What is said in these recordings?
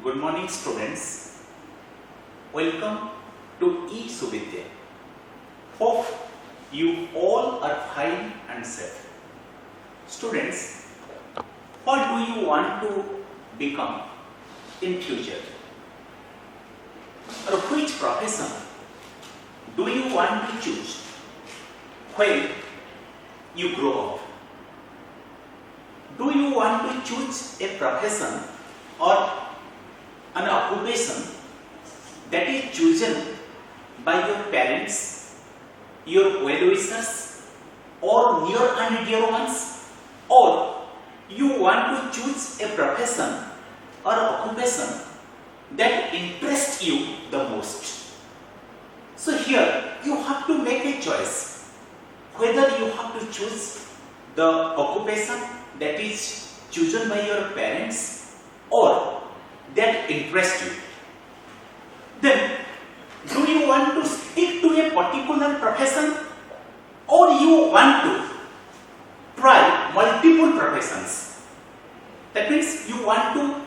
Good morning, students. Welcome to eSuvidya. Hope you all are fine and safe. Students, what do you want to become in future? Or which profession do you want to choose when you grow up? Do you want to choose a profession or an occupation that is chosen by your parents, your well-wishers, or near and dear ones, or you want to choose a profession or occupation that interests you the most? So here you have to make a choice whether you have to choose the occupation that is chosen by your parents or that interests you. Then, do you want to stick to a particular profession or you want to try multiple professions? That means you want to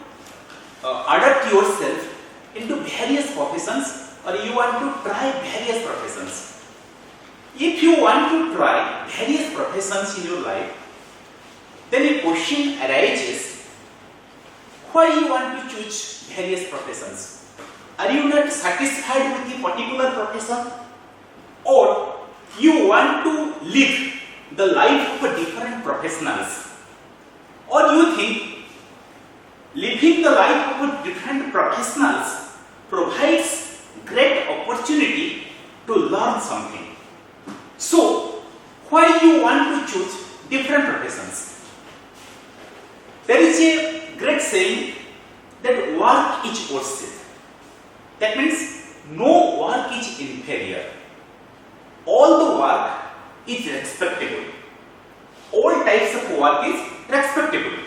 adapt yourself into various professions or you want to try various professions. If you want to try various professions in your life, then a question arises, why you want to choose various professions? Are you not satisfied with a particular profession? Or you want to live the life of different professionals? Or you think living the life of different professionals provides great opportunity to learn something? So, why you want to choose different professions? There is a great saying that work is worship. That means no work is inferior. All the work is respectable. All types of work is respectable.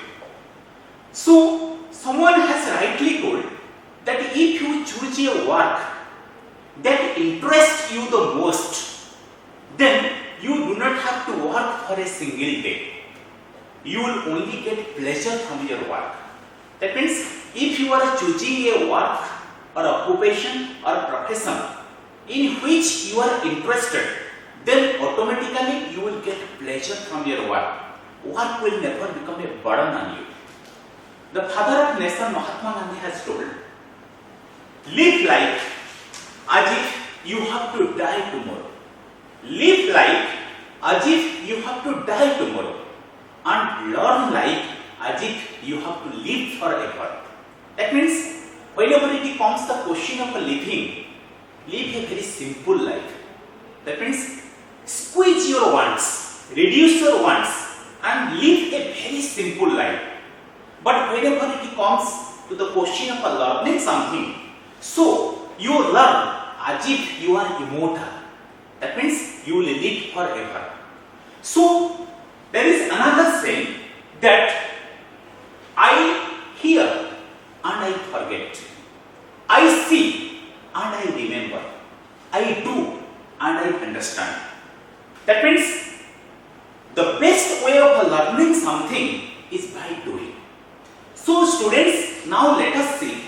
So, someone has rightly told that if you choose a work that interests you the most, then you do not have to work for a single day. You will only get pleasure from your work. That means if you are choosing a work or occupation or profession in which you are interested, then automatically you will get pleasure from your work. Work will never become a burden on you. The father of nation Mahatma Gandhi has told, live life as if you have to die tomorrow. Live life as if you have to die tomorrow. And learn life as if you have to live forever. That means whenever it comes the question of living, live a very simple life. That means squeeze your wants, reduce your wants and live a very simple life. But whenever it comes to the question of learning something, so you learn as if you are immortal. That means you will live forever. So there is another saying that I hear and I forget, I see and I remember, I do and I understand. That means the best way of learning something is by doing. So students, now let us see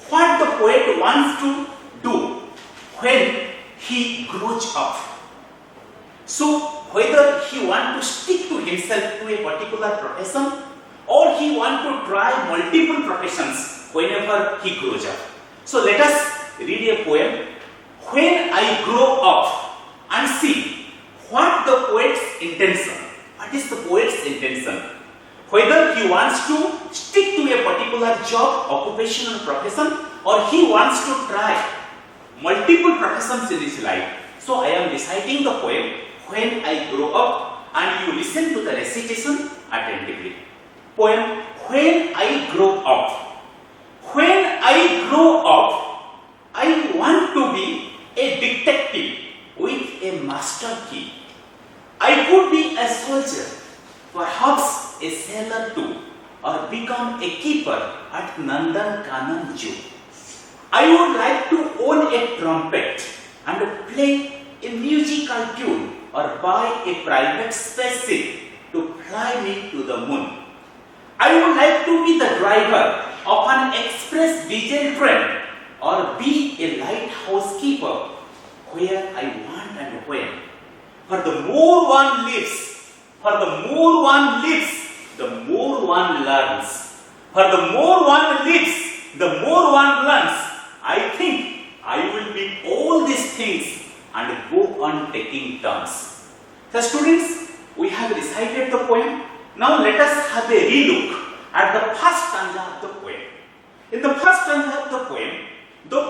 what the poet wants to do when he grows up. So whether he wants to stick to himself to a particular profession or he wants to try multiple professions whenever he grows up. So let us read a poem, When I Grow Up, and see what the poet's intention. What is the poet's intention? Whether he wants to stick to a particular job, occupation or profession, or he wants to try multiple professions in his life. So I am reciting the poem When I Grow Up, and you listen to the recitation attentively. Poem When I Grow Up. When I grow up, I want to be a detective with a master key. I could be a soldier, perhaps a sailor too, or become a keeper at Nandan Kanan Zoo. I would like to own a trumpet and play a musical tune or buy a private spaceship to fly me to the moon. I would like to be the driver of an express diesel train or be a lighthouse keeper where I want and when. For the more one lives, the more one learns. For the more one lives, the more one learns. I think I will be all these things and go on taking turns. So students, we have recited the poem. Now let us have a relook at the first stanza of the poem. In the first stanza of the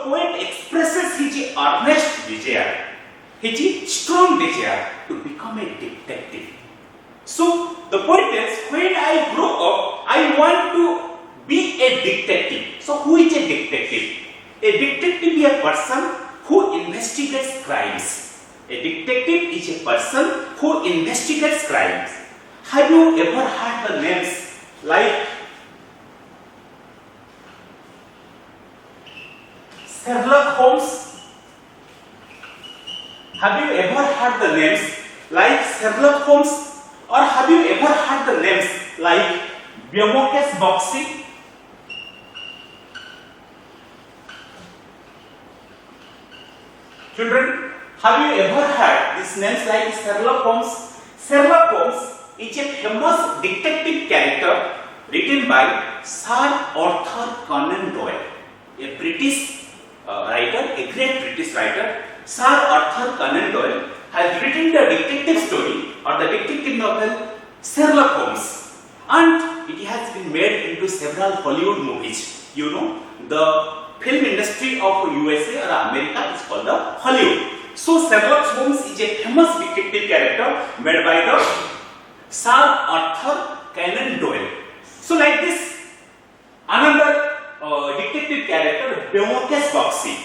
poet expresses his earnest desire, his strong desire to become a detective. So the poet tells, when I grow up, I want to be a detective. So who is a detective? A detective is a person who investigates crimes. A detective is a person who investigates crimes. Have you ever heard the names like Sherlock Holmes? Have you ever heard the names like Sherlock Holmes? Or have you ever heard the names like Biomokesh Boxy? Children, have you ever heard these names like Sherlock Holmes? Sherlock Holmes is a famous detective character written by Sir Arthur Conan Doyle, a British writer, a great British writer. Sir Arthur Conan Doyle has written the detective story or the detective novel Sherlock Holmes, and it has been made into several Hollywood movies. You know, the film industry of USA or America is called the Hollywood. So Sherlock Holmes is a famous detective character made by the Sir Arthur Conan Doyle. So like this, another detective character, Biomokesh Boxy.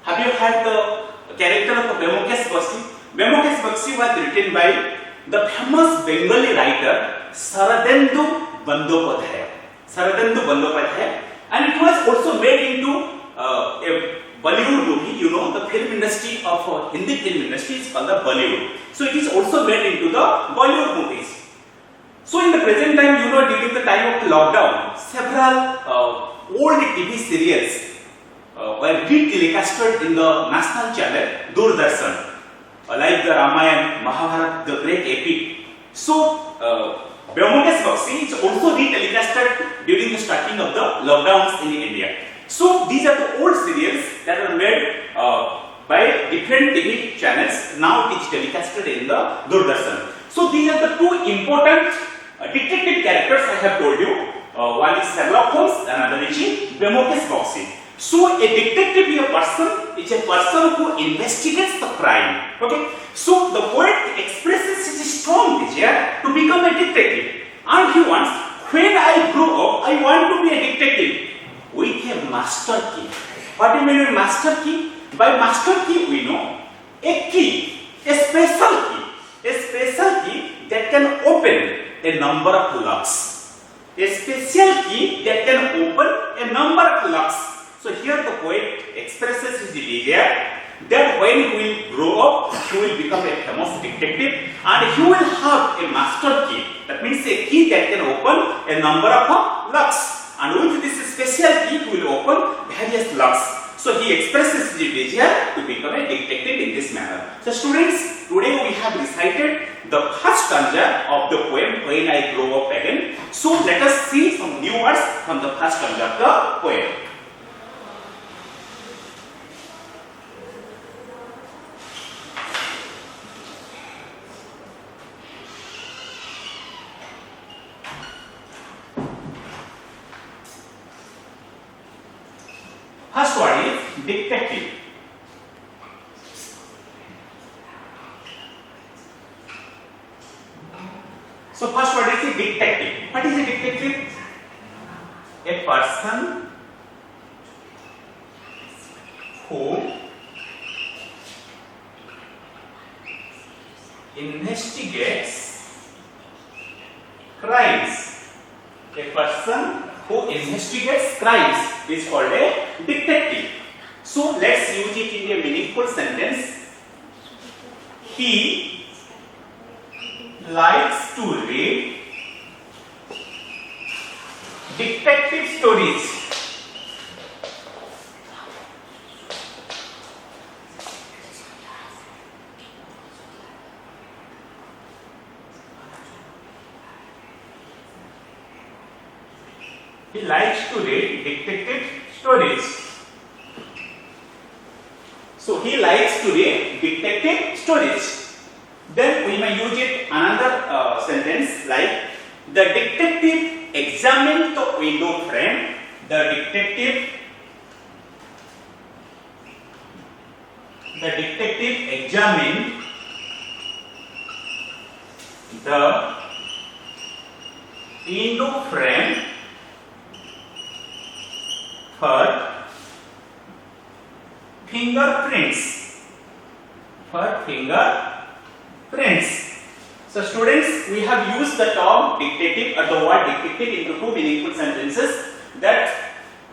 Have you heard the character of Biomokesh Boxy? Biomokesh Boxy was written by the famous Bengali writer Saradendu Bandyopadhyay. And it was also made into a Bollywood movie. You know, the film industry of Hindi film industry is called the Bollywood. So it is also made into the Bollywood movies. So in the present time, you know, during the time of lockdown, several old TV serials were re-telecasted in the national channel Doordarshan, like the Ramayana, Mahabharata, the great epic. So Biomokesh Boxy is also re-telecasted during the starting of the lockdowns in India. So these are the old serials that are made by different TV channels. Now it is telecasted in the Doordarshan. So these are the two important detective characters I have told you. One is Sherlock Holmes, another is Biomokesh Boxy. So a detective is a person who investigates the crime. Okay. So the poet expresses his strong desire to become a detective, and he wants, when I grow up, I want to be a detective with a master key. What do you mean with master key? By master key we know a key, a special key that can open a number of locks. A special key that can open a number of locks. So here the poet expresses his desire that when he will grow up, he will become a famous detective and he will have a master key. That means a key that can open a number of locks. And with this special key, he will open various locks. So he expresses his desire to become a detective in this manner. So students, today we have recited the first stanza of the poem When I Grow Up Again. So let us see some new words from the first stanza of the poem. First word is detective. So first word is a detective. What is a detective? A person who investigates crimes. A person who investigates crimes is called a detective. So let's use it in a meaningful sentence. He likes to read detective stories. He likes to read detective stories. So he likes to read detective stories. Then we may use it another sentence like the detective examined the window frame. The detective examined the window frame for fingerprints. So students, we have used the term detective or the word detective into two meaningful sentences. That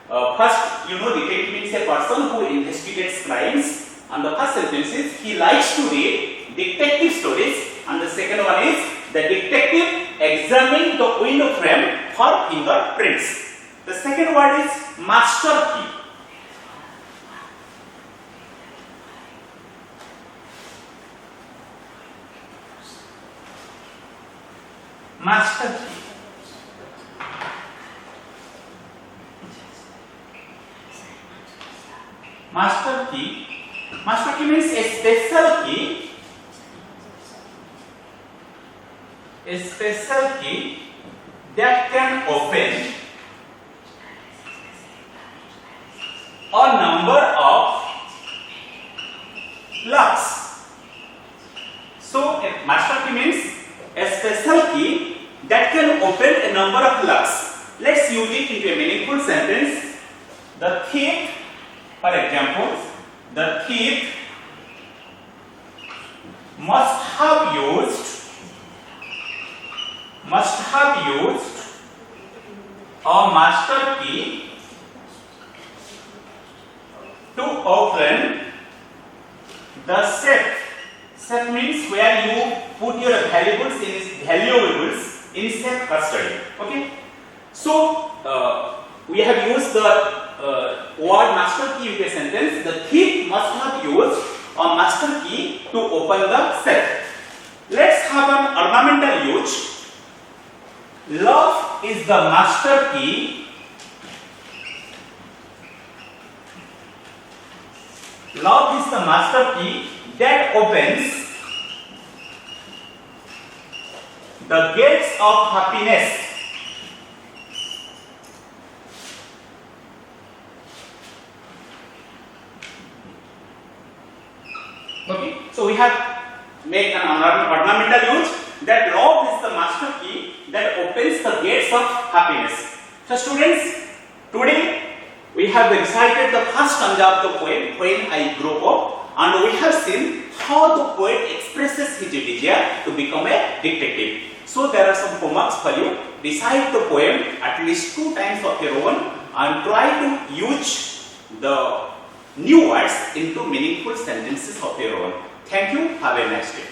first, detective means a person who investigates crimes, and the first sentence is he likes to read detective stories, and the second one is the detective examined the window frame for fingerprints. The second word is master key. Master key. Master key. Master key means a special key. A special key that can open a number of locks. So a master key means a special key that can open a number of locks. Let's use it into a meaningful sentence. The thief, for example, the thief must have used a master key to open the safe. Safe means where you put your valuables in safe custody. Okay. So we have used the word master key in a sentence. The thief must have used a master key to open the safe. Let's have an ornamental use. Love is the master key. Love is the master key that opens the gates of happiness. Okay, so we have made an ornamental use that love is the master key that opens the gates of happiness. So students, today we have recited the first stanza of the poem When I Grow Up, and we have seen how the poet expresses his desire to become a detective. So there are some homeworks for you. Recite the poem at least 2 times of your own and try to use the new words into meaningful sentences of your own. Thank you. Have a nice day.